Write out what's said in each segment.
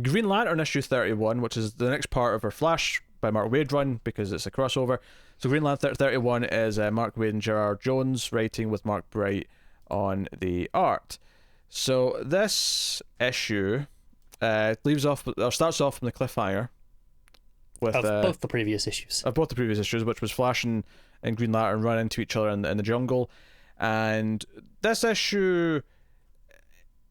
Green Lantern issue 31, which is the next part of our Flash by Mark Waid run because it's a crossover. So Green Lantern 31 is Mark Waid and Gerard Jones writing with Mark Bright on the art. So this issue starts off from the cliffhanger with both the previous issues. Of both the previous issues, which was Flash and Green Lantern run into each other in the jungle. And this issue,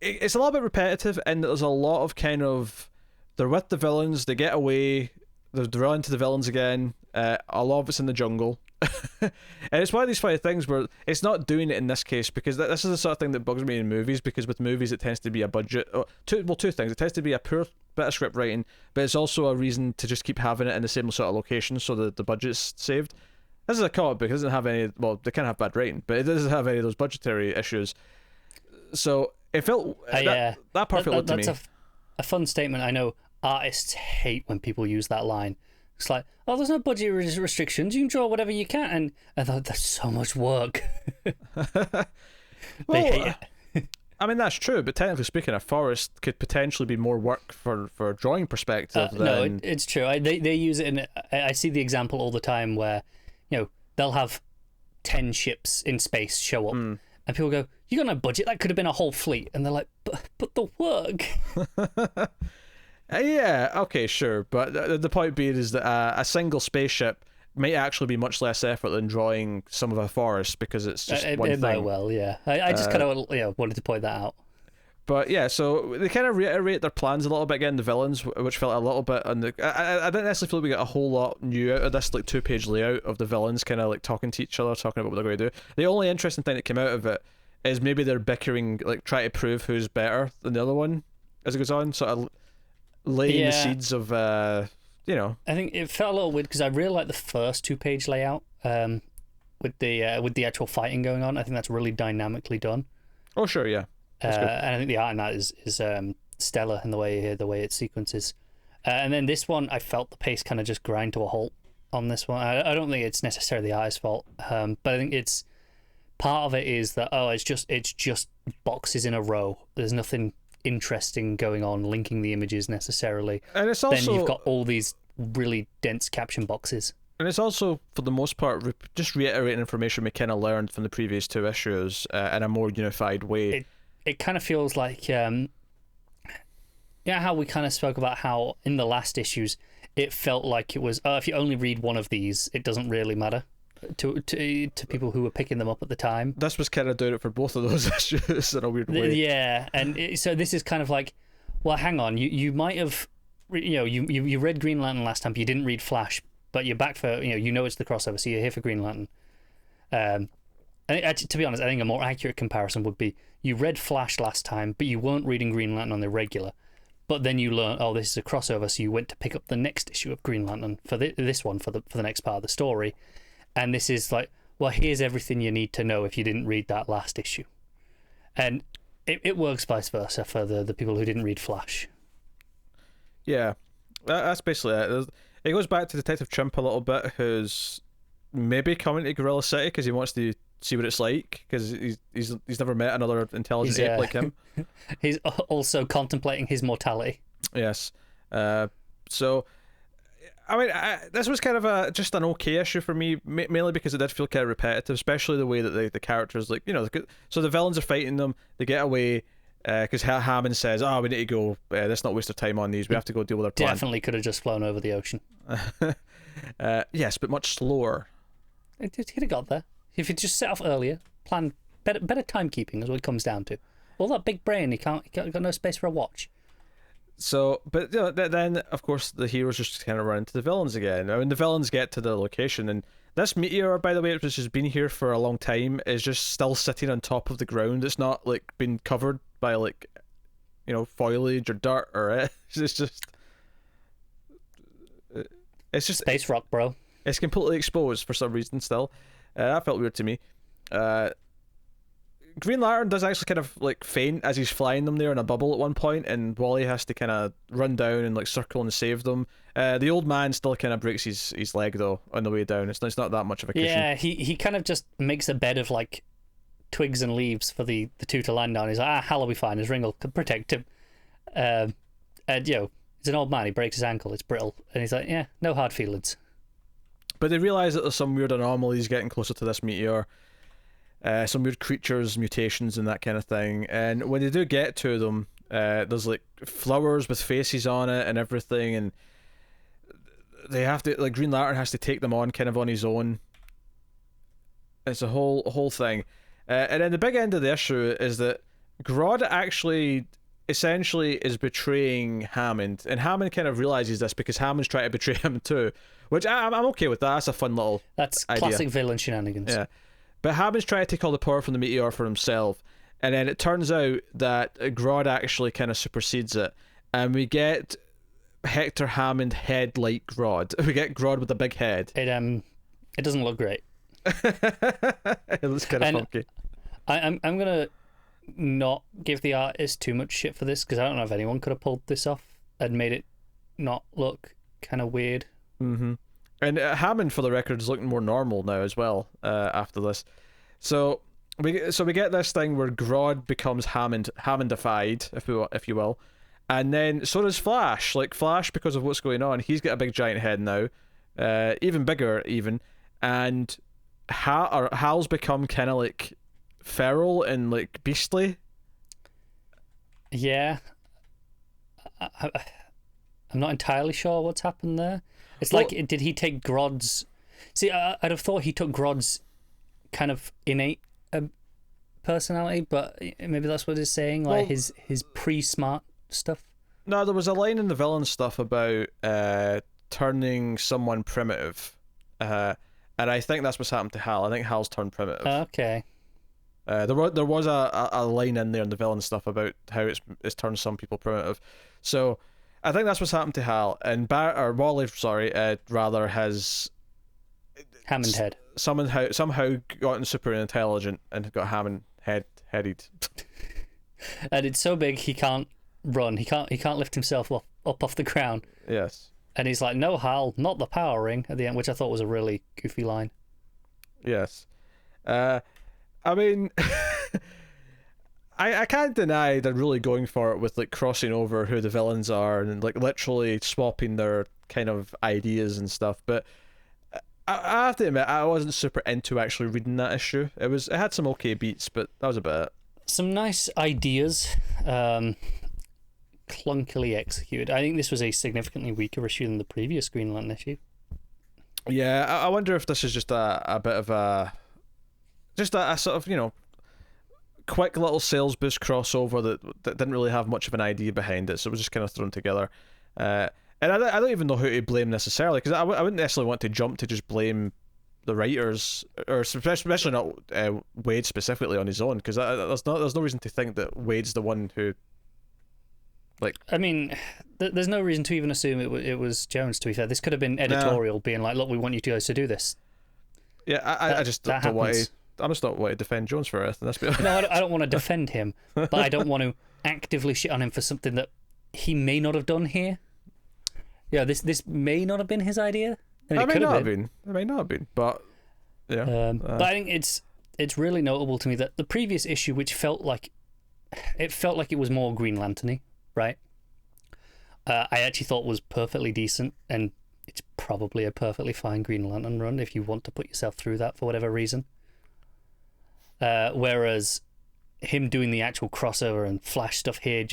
it's a little bit repetitive, and there's a lot of kind of, they're with the villains, they get away, they run into the villains again. A lot of it's in the jungle. And it's one of these funny things where it's not doing it in this case, because this is the sort of thing that bugs me in movies, because with movies it tends to be a budget. Two things. It tends to be a poor bit of script writing, but it's also a reason to just keep having it in the same sort of location so that the budget's saved. This is a comic book. It doesn't have any, well, they can have bad writing, but it doesn't have any of those budgetary issues. So it felt, that part felt good to me. That's a fun statement. I know artists hate when people use that line. It's like, oh, there's no budget restrictions. You can draw whatever you can. And I thought, that's so much work. They hate it. I mean, that's true, but technically speaking, a forest could potentially be more work for a drawing perspective than... No, it's true. They use it in... I see the example all the time where, they'll have 10 ships in space show up, and people go, you got no budget? That could have been a whole fleet. And they're like, but the work... Yeah, okay, sure, but the point being is that a single spaceship might actually be much less effort than drawing some of a forest, because it's just one thing. It might well, yeah. I just kind of wanted to point that out. But yeah, so they kind of reiterate their plans a little bit again, the villains, which felt a little bit on the... I didn't necessarily feel we got a whole lot new out of this 2-page layout of the villains kind of talking to each other, talking about what they're going to do. The only interesting thing that came out of it is maybe they're bickering, trying to prove who's better than the other one as it goes on, sort of laying the seeds of, I think it felt a little weird because I really like the first 2-page layout with the actual fighting going on. I think that's really dynamically done. Oh, sure, yeah. And I think the art in that is stellar in the way it sequences. And then this one, I felt the pace kind of just grind to a halt on this one. I don't think it's necessarily the artist's fault, but I think it's part of it is that it's just boxes in a row. There's nothing interesting going on linking the images necessarily, and it's also, then you've got all these really dense caption boxes, and it's also for the most part just reiterating information we kind of learned from the previous 2 issues in a more unified way. It kind of feels like how we kind of spoke about how in the last issues it felt like it was if you only read one of these it doesn't really matter to people who were picking them up at the time. This was kind of doing it for both of those issues in a weird way. Yeah, and so this is kind of like, well, hang on, you might have, you read Green Lantern last time, but you didn't read Flash, but you're back for, it's the crossover, so you're here for Green Lantern. And to be honest, I think a more accurate comparison would be you read Flash last time, but you weren't reading Green Lantern on the regular. But then you learn, oh, this is a crossover, so you went to pick up the next issue of Green Lantern for this one for the next part of the story. And this is like, well, here's everything you need to know if you didn't read that last issue. And it works vice versa for the people who didn't read Flash. Yeah, that's basically it. It goes back to Detective Chimp a little bit, who's maybe coming to Gorilla City because he wants to see what it's like, because he's never met another intelligent ape like him. He's also contemplating his mortality. Yes. So... I mean, this was kind of just an okay issue for me, mainly because it did feel kind of repetitive, especially the way that the characters, so the villains are fighting them, they get away, because Hammond says, oh, we need to go, let's not waste our time on these, we have to go deal with our plan. Definitely could have just flown over the ocean. Yes, but much slower. He'd have got there. If he'd just set off earlier, plan, better timekeeping is what it comes down to. All that big brain, he got no space for a watch. So, but then of course the heroes just kind of run into the villains again. I mean, the villains get to the location, and this meteor, by the way, which has been here for a long time, is just still sitting on top of the ground. It's not been covered by foliage or dirt or it's just space rock, bro. It's completely exposed for some reason still. That felt weird to me. Green Lantern does actually kind of faint as he's flying them there in a bubble at one point, and Wally has to kind of run down and circle and save them. The old man still kind of breaks his leg though on the way down. It's not that much of a cushion. Yeah, he kind of just makes a bed of twigs and leaves for the two to land on. He's like, Hal will be fine. His ring will protect him. And, he's an old man, he breaks his ankle, it's brittle. And he's like, yeah, no hard feelings. But they realise that there's some weird anomalies getting closer to this meteor. Some weird creatures, mutations, and that kind of thing. And when they do get to them, there's like flowers with faces on it and everything, and they have to, like, Green Lantern has to take them on kind of on his own. It's a whole thing. And then the big end of the issue is that Grodd actually essentially is betraying Hammond, and Hammond kind of realizes this because Hammond's trying to betray him too, which I'm okay with that. That's a fun little classic idea. Villain shenanigans. Yeah. But Hammond's trying to take all the power from the meteor for himself, and then it turns out that Grodd actually kind of supersedes it, and we get Hector Hammond head like Grodd. We get Grodd with a big head. It doesn't look great. It looks kind of funky. I'm gonna not give the artist too much shit for this, because I don't know if anyone could have pulled this off and made it not look kind of weird. Mm-hmm. And Hammond, for the record, is looking more normal now as well after this. So we get this thing where Grodd becomes Hammondified, if you will, and then so does Flash. Like Flash, because of what's going on, he's got a big giant head now, even bigger even, and Hal's become kind of like feral and like beastly. Yeah, I'm not entirely sure what's happened there. It's like, did he take Grodd's... See, I'd have thought he took Grodd's kind of innate personality, but maybe that's what it's saying, like his pre-smart stuff. No, there was a line in the villain stuff about turning someone primitive, and I think that's what's happened to Hal. I think Hal's turned primitive. Okay. There was a line in there in the villain stuff about how it's turned some people primitive, so I think that's what's happened to Hal. And Wally, rather, has Hammond head somehow gotten super intelligent and got Hammond headed. And it's so big he can't run. He can't lift himself up off the ground. Yes. And he's like, "No, Hal, not the power ring" at the end, which I thought was a really goofy line. Yes. I mean, I can't deny they're really going for it with like crossing over who the villains are and like literally swapping their kind of ideas and stuff. But I have to admit, I wasn't super into actually reading that issue. It had some okay beats, but that was about it. Some nice ideas, clunkily executed. I think this was a significantly weaker issue than the previous Green Lantern issue. Yeah, I wonder if this is just a bit of a sort of, quick little sales boost crossover that didn't really have much of an idea behind it, so it was just kind of thrown together. And I don't even know who to blame necessarily, because I wouldn't necessarily want to jump to just blame the writers, or especially not Waid specifically on his own, because there's no reason to think that Waid's the one who, like... I mean, there's no reason to even assume it was Jones, to be fair. This could have been editorial being like, look, we want you guys to do this. Yeah, I just don't want to... I'm just not want to defend Jones for it. No, I don't want to defend him, but I don't want to actively shit on him for something that he may not have done here. Yeah, this may not have been his idea. It may not have been. It may not have been, but yeah. But I think it's really notable to me that the previous issue, which felt like it was more Green Lantern-y, right? I actually thought was perfectly decent, and it's probably a perfectly fine Green Lantern run if you want to put yourself through that for whatever reason. Whereas him doing the actual crossover and Flash stuff here,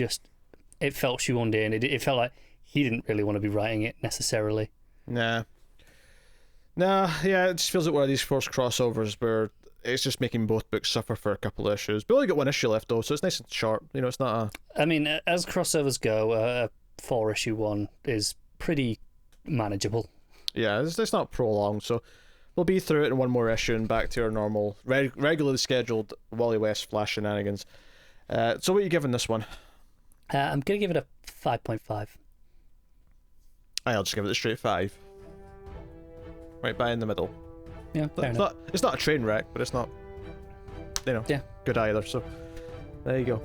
it felt shoehorned in. It felt like he didn't really want to be writing it necessarily. Nah, yeah, it just feels like one of these forced crossovers where it's just making both books suffer for a couple of issues. We only got one issue left though, so it's nice and short. It's not a... I mean, as crossovers go, a 4-issue one is pretty manageable. Yeah, it's not prolonged, so we'll be through it in one more issue and back to our normal, regularly scheduled Wally West Flash shenanigans. So what are you giving this one? I'm going to give it a 5.5. I'll just give it a straight 5. Right by in the middle. Yeah, fair enough. It's not a train wreck, but it's not, good either, so there you go.